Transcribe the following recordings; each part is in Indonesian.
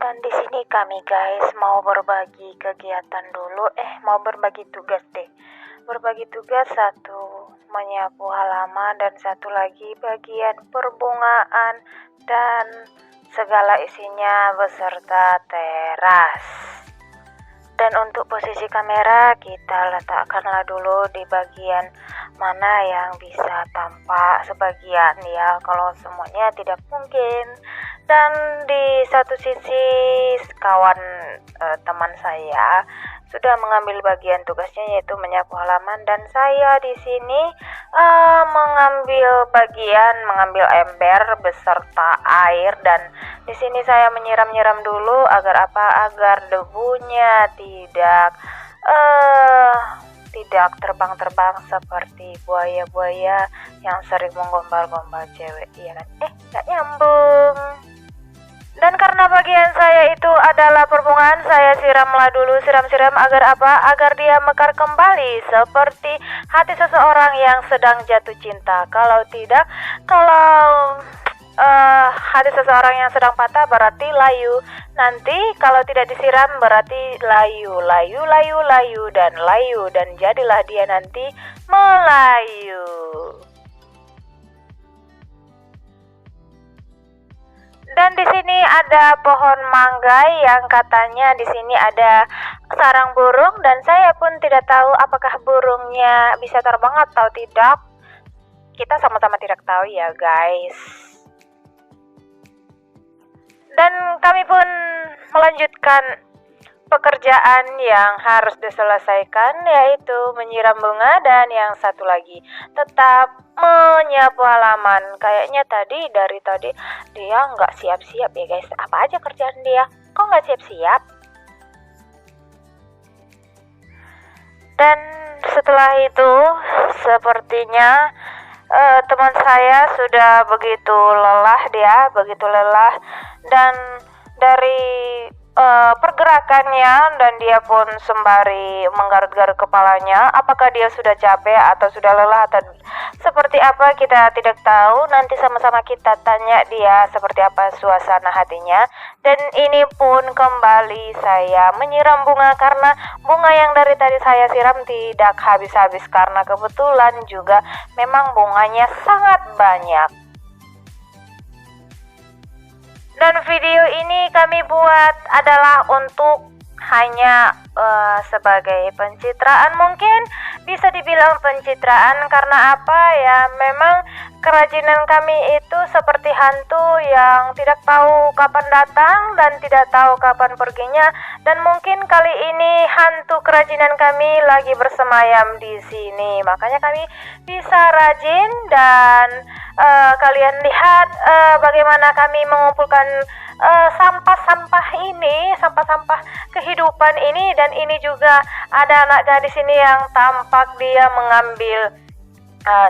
Dan di sini kami guys mau berbagi kegiatan dulu, mau berbagi tugas deh. Berbagi tugas, satu menyapu halaman dan satu lagi bagian perbungaan dan segala isinya beserta teras. Dan untuk posisi kamera kita letakkanlah dulu di bagian mana yang bisa tampak sebagian ya, kalau semuanya tidak mungkin. Dan di satu sisi kawan teman saya sudah mengambil bagian tugasnya, yaitu menyapu halaman, dan saya di sini mengambil ember beserta air, dan di sini saya menyiram-nyiram dulu agar agar debunya tidak terbang-terbang seperti buaya-buaya yang sering menggombal-gombal cewek, iya kan? Nggak nyambung. Dan karena bagian saya itu adalah perbungaan, saya siramlah dulu, siram-siram agar agar dia mekar kembali seperti hati seseorang yang sedang jatuh cinta. Kalau hati seseorang yang sedang patah berarti layu. Nanti kalau tidak disiram berarti layu, dan jadilah dia nanti melayu. Dan di sini ada pohon mangga yang katanya di sini ada sarang burung, dan saya pun tidak tahu apakah burungnya bisa terbang atau tidak. Kita sama-sama tidak tahu ya guys. Dan kami pun melanjutkan pekerjaan yang harus diselesaikan, yaitu menyiram bunga, dan yang satu lagi tetap menyapu halaman. Kayaknya dari tadi dia nggak siap-siap ya guys. Apa aja kerjaan dia? Kok nggak siap-siap? Dan setelah itu sepertinya teman saya sudah begitu lelah, dan dari pergerakannya, dan dia pun sembari menggaruk-garuk kepalanya. Apakah dia sudah capek atau sudah lelah atau seperti apa, kita tidak tahu. Nanti sama-sama kita tanya dia seperti apa suasana hatinya. Dan ini pun kembali saya menyiram bunga, karena bunga yang dari tadi saya siram tidak habis-habis, karena kebetulan juga memang bunganya sangat banyak. Dan video ini kami buat adalah untuk hanya sebagai pencitraan, mungkin bisa dibilang pencitraan, karena memang kerajinan kami itu seperti hantu yang tidak tahu kapan datang dan tidak tahu kapan perginya. Dan mungkin kali ini hantu kerajinan kami lagi bersemayam di sini, makanya kami bisa rajin. Dan kalian lihat bagaimana kami mengumpulkan sampah-sampah kehidupan ini. Dan ini juga ada anak gadis ini yang tampak dia mengambil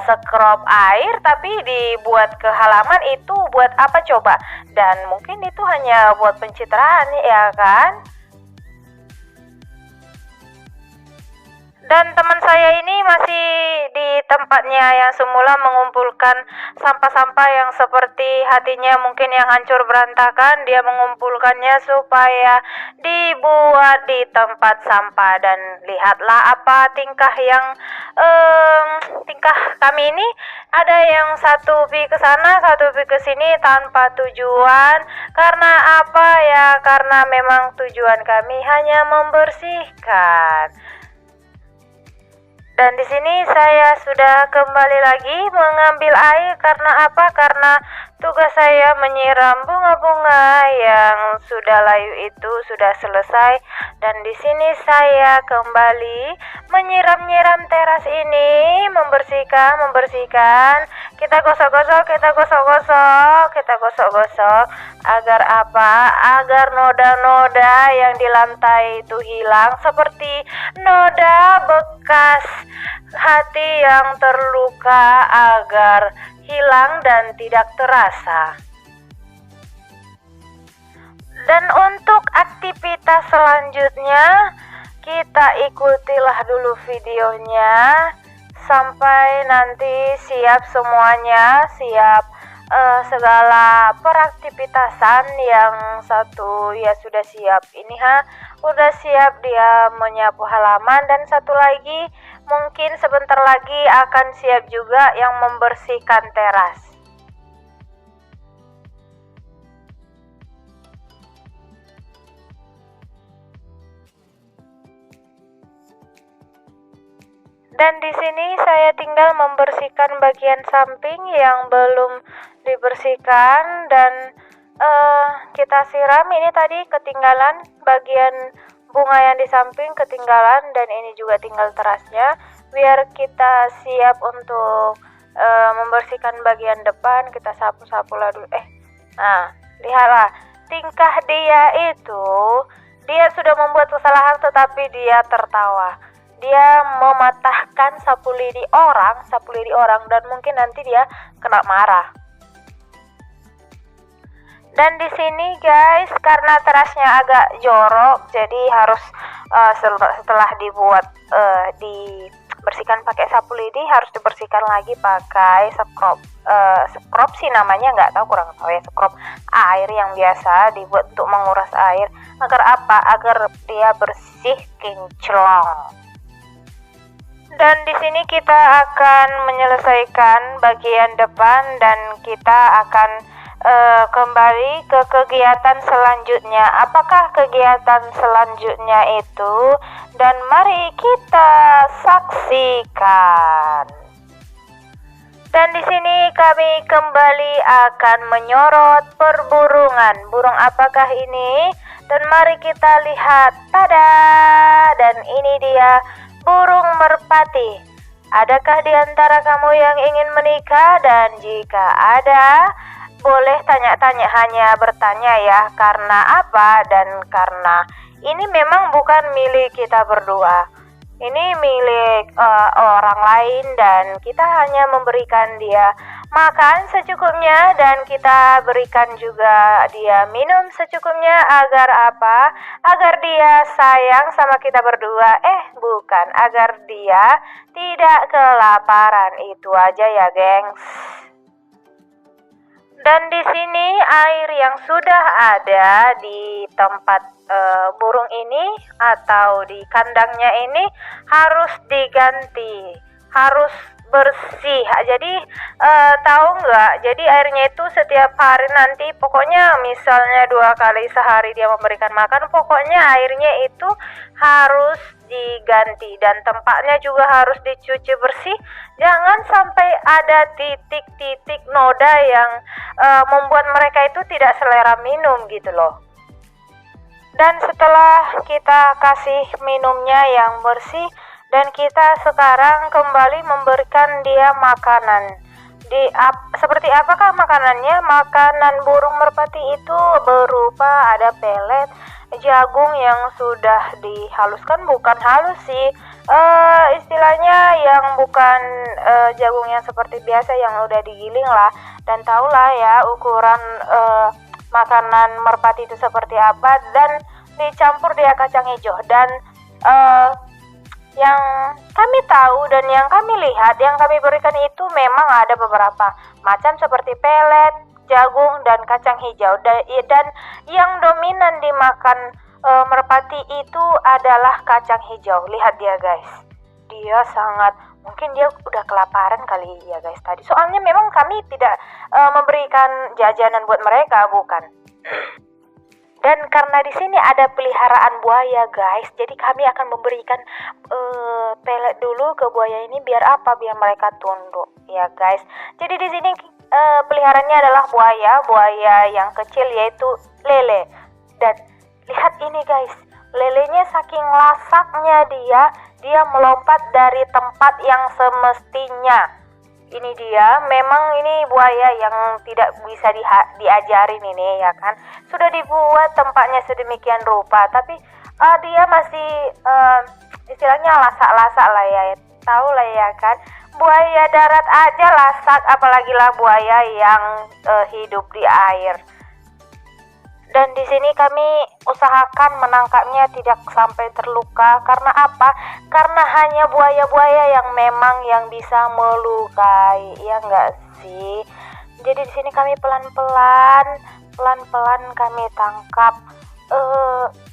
sekrop air, tapi dibuat ke halaman. Itu buat apa coba? Dan mungkin itu hanya buat pencitraan ya kan. Dan teman saya ini masih di tempatnya yang semula mengumpulkan sampah-sampah yang seperti hatinya mungkin yang hancur berantakan. Dia mengumpulkannya supaya dibuat di tempat sampah. Dan lihatlah apa tingkah kami ini. Ada yang satu pergi ke sana, satu pergi ke sini tanpa tujuan. Karena karena memang tujuan kami hanya membersihkan. Dan di sini saya sudah kembali lagi mengambil air, karena karena tugas saya menyiram bunga-bunga yang sudah layu itu sudah selesai. Dan di sini saya kembali menyiram-nyiram teras ini, membersihkan. Kita gosok-gosok agar agar noda-noda yang di lantai itu hilang, seperti noda bekas hati yang terluka, agar hilang dan tidak terasa. Dan untuk aktivitas selanjutnya, kita ikutilah dulu videonya sampai nanti siap semuanya, siap segala peraktivitasan. Yang satu ya sudah siap udah siap dia menyapu halaman, dan satu lagi mungkin sebentar lagi akan siap juga yang membersihkan teras. Dan di sini saya tinggal membersihkan bagian samping yang belum dibersihkan, dan kita siram. Ini tadi ketinggalan bagian bunga yang di samping ketinggalan, dan ini juga tinggal terasnya. Biar kita siap untuk membersihkan bagian depan, kita sapu-sapu dulu. Nah, lihatlah tingkah dia itu. Dia sudah membuat kesalahan tetapi dia tertawa. Dia mematahkan sapu lidi orang, dan mungkin nanti dia kena marah. Dan di sini guys, karena terasnya agak jorok, jadi harus setelah dibersihkan pakai sapu lidi, harus dibersihkan lagi pakai scrub sih namanya, nggak tahu, kurang tahu ya, scrub air yang biasa dibuat untuk menguras air. Agar apa? Agar dia bersih kinclong. Dan di sini kita akan menyelesaikan bagian depan, dan kita akan kembali ke kegiatan selanjutnya. Apakah kegiatan selanjutnya itu? Dan mari kita saksikan. Dan di sini kami kembali akan menyorot perburungan. Burung apakah ini? Dan mari kita lihat. Tada! Dan ini dia burung merpati. Adakah di antara kamu yang ingin menikah? Dan jika ada, boleh tanya-tanya, hanya bertanya ya. Karena apa? Dan karena ini memang bukan milik kita berdua. Ini milik orang lain, dan kita hanya memberikan dia makan secukupnya, dan kita berikan juga dia minum secukupnya. Agar apa? Agar dia sayang sama kita berdua. Bukan, agar dia tidak kelaparan. Itu aja ya, gengs. Dan di sini air yang sudah ada di tempat burung ini atau di kandangnya ini harus diganti, harus bersih. Jadi tahu nggak? Jadi airnya itu setiap hari nanti, pokoknya misalnya 2 kali sehari dia memberikan makan, pokoknya airnya itu harus diganti, dan tempatnya juga harus dicuci bersih. Jangan sampai ada titik-titik noda yang membuat mereka itu tidak selera minum gitu loh. Dan setelah kita kasih minumnya yang bersih, dan kita sekarang kembali memberikan dia makanan. Seperti apakah makanannya? Makanan burung merpati itu berupa ada pelet, jagung yang sudah dihaluskan, bukan halus sih, istilahnya yang bukan jagung yang seperti biasa yang udah digiling lah. Dan tahulah ya ukuran makanan merpati itu seperti apa, dan dicampur dia kacang hijau. Dan yang kami tahu dan yang kami lihat, yang kami berikan itu memang ada beberapa macam seperti pelet, jagung, dan kacang hijau. Dan yang dominan dimakan merpati itu adalah kacang hijau. Lihat dia guys, dia mungkin dia udah kelaparan kali ya guys tadi. Soalnya memang kami tidak memberikan jajanan buat mereka, bukan. Dan karena di sini ada peliharaan buaya guys, jadi kami akan memberikan pelet dulu ke buaya ini. Biar apa? Biar mereka tunduk ya guys. Jadi di sini peliharaannya adalah buaya yang kecil, yaitu lele. Dan lihat ini guys, lelenya saking lasaknya dia melompat dari tempat yang semestinya. Ini dia, memang ini buaya yang tidak bisa diajarin ini ya kan. Sudah dibuat tempatnya sedemikian rupa, tapi dia masih istilahnya lasak-lasak lah ya. Tahu lah ya kan. Buaya darat aja lasak, apalagi lah buaya yang hidup di air. Dan di sini kami usahakan menangkapnya tidak sampai terluka. Karena apa? Karena hanya buaya-buaya yang memang yang bisa melukai, ya enggak sih? Jadi di sini kami pelan-pelan kami tangkap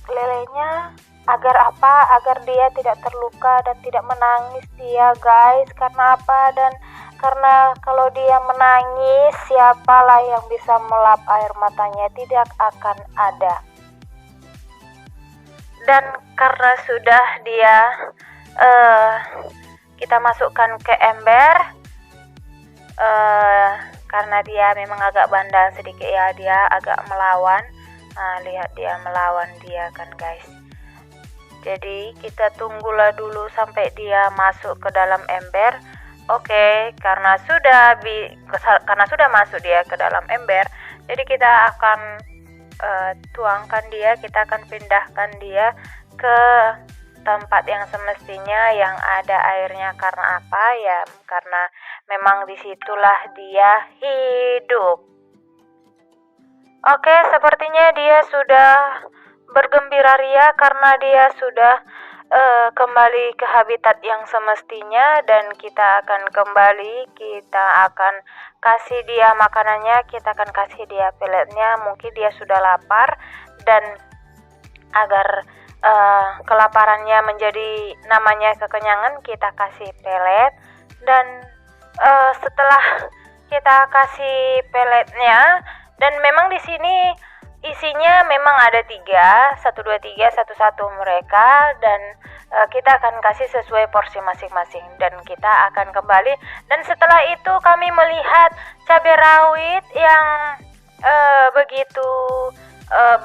lelenya. Agar apa? Agar dia tidak terluka dan tidak menangis dia, guys. Karena apa? Dan karena kalau dia menangis, siapalah yang bisa melap air matanya? Tidak akan ada. Dan karena sudah dia kita masukkan ke ember, karena dia memang agak bandal sedikit ya, dia agak melawan. Nah, lihat dia melawan dia kan, guys. Jadi kita tunggulah dulu sampai dia masuk ke dalam ember. Oke, karena sudah masuk dia ke dalam ember, jadi kita akan tuangkan dia, kita akan pindahkan dia ke tempat yang semestinya yang ada airnya. Karena apa ya? Karena memang disitulah dia hidup. Oke, sepertinya dia sudah bergembira ria karena dia sudah kembali ke habitat yang semestinya, dan kita akan kasih dia makanannya, kita akan kasih dia peletnya. Mungkin dia sudah lapar, dan agar kelaparannya menjadi namanya kekenyangan, kita kasih pelet. Dan setelah kita kasih peletnya, dan memang di sini isinya memang ada 3, 1, 2, 3, 1, 1 mereka, dan kita akan kasih sesuai porsi masing-masing, dan kita akan kembali. Dan setelah itu kami melihat cabai rawit yang begitu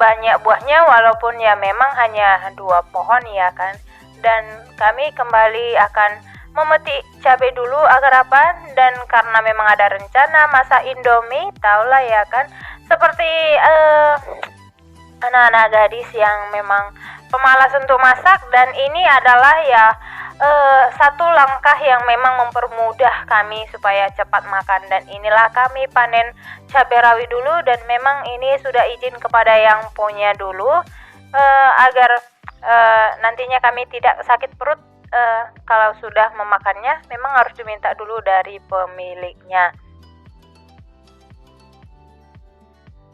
banyak buahnya, walaupun ya memang hanya 2 pohon ya kan. Dan kami kembali akan memetik cabai dulu, agar apa? Dan karena memang ada rencana masak Indomie, tahulah ya kan, seperti anak-anak gadis yang memang pemalas untuk masak. Dan ini adalah ya satu langkah yang memang mempermudah kami supaya cepat makan. Dan inilah kami panen cabai rawit dulu, dan memang ini sudah izin kepada yang punya dulu, agar nantinya kami tidak sakit perut. Kalau sudah memakannya memang harus diminta dulu dari pemiliknya.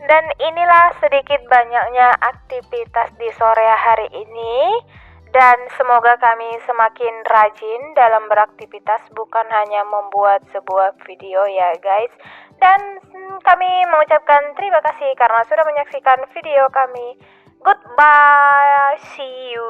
Dan inilah sedikit banyaknya aktivitas di sore hari ini, dan semoga kami semakin rajin dalam beraktivitas, bukan hanya membuat sebuah video ya guys. Dan kami mengucapkan terima kasih karena sudah menyaksikan video kami. Goodbye, see you.